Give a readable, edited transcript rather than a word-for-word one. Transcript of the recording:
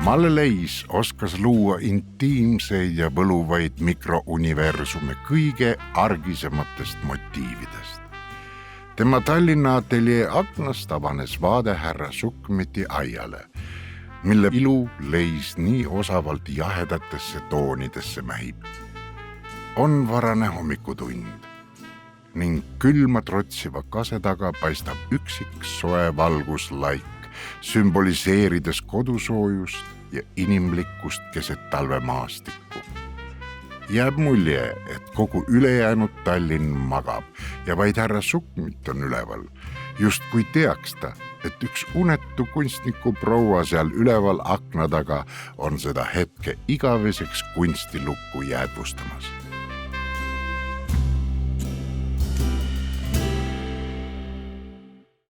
Malle Leis oskas luua intiimseid ja võluvaid mikrouniversume kõige argisematest motiividest. Tema Tallinna ateljee aknast avanes vaade härra Sukkmeti aiale, mille ilu Leis nii osavalt jahedatesse toonidesse mähib. On varane hommikutund ning külma trotsiva kase taga paistab üksik soe valguslaik, sümboliseerides kodusoojust ja inimlikkust keset talvemaastikku. Jääb mulje, et kogu ülejäänud Tallinn magab ja vaid härra Sukkmit on üleval. Just kui teaks ta, et üks unetu kunstniku proua seal üleval akna taga on seda hetke igaveseks kunstilukku jäädvustamas.